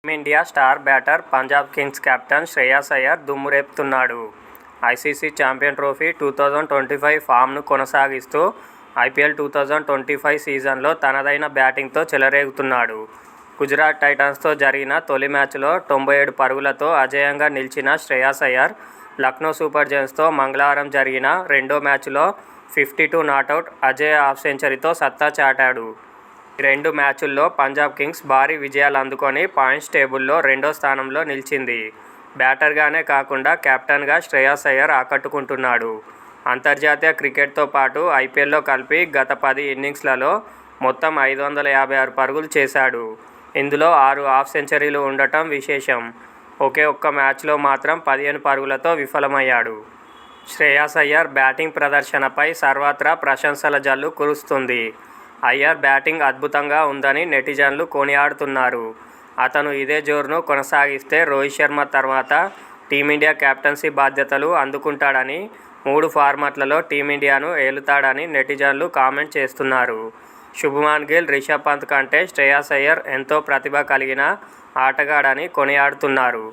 Team India star batter Punjab Kings captain Shreyas Iyer దుమ్మురేపుతున్నాడు. ICC champion trophy 2025 ఫామ్ను కొనసాగిస్తూ ఐపీఎల్ 2025 సీజన్లో తనదైన బ్యాటింగ్తో చెలరేగుతున్నాడు. గుజరాత్ టైటాన్స్తో జరిగిన తొలి మ్యాచ్లో 97 పరుగులతో అజేయంగా నిలిచిన శ్రేయాస్ అయ్యర్ లక్నో సూపర్ జెయింట్స్తో మంగళవారం జరిగిన రెండో మ్యాచ్లో 52 నాటౌట్ అజేయ హాఫ్ సెంచరీతో సత్తా చాటాడు. ఈ రెండు మ్యాచుల్లో పంజాబ్ కింగ్స్ భారీ విజయాలు అందుకొని పాయింట్స్ టేబుల్లో రెండో స్థానంలో నిలిచింది. బ్యాటర్గానే కాకుండా కెప్టెన్గా శ్రేయాస్ అయ్యర్ ఆకట్టుకుంటున్నాడు. అంతర్జాతీయ క్రికెట్తో పాటు ఐపీఎల్లో కలిపి గత 10 ఇన్నింగ్స్లలో మొత్తం 556 పరుగులు చేశాడు. ఇందులో 6 హాఫ్ సెంచరీలు ఉండటం విశేషం. ఒకే ఒక్క మ్యాచ్లో మాత్రం 15 పరుగులతో విఫలమయ్యాడు. శ్రేయాస్ అయ్యర్ బ్యాటింగ్ ప్రదర్శనపై సర్వత్రా ప్రశంసల జల్లు కురుస్తుంది. అయ్యర్ బ్యాటింగ్ అద్భుతంగా ఉందని నెటిజన్లు కొనియాడుతున్నారు. అతను ఇదే జోరును కొనసాగిస్తే రోహిత్ శర్మ తర్వాత టీమిండియా కెప్టెన్సీ బాధ్యతలు అందుకుంటాడని, 3 ఫార్మాట్లలో టీమిండియాను ఏలుతాడని నెటిజన్లు కామెంట్ చేస్తున్నారు. శుభ్మన్ గిల్, రిషభ్ పంత్ కంటే శ్రేయాస్ అయ్యర్ ఎంతో ప్రతిభ కలిగిన ఆటగాడని కొనియాడుతున్నారు.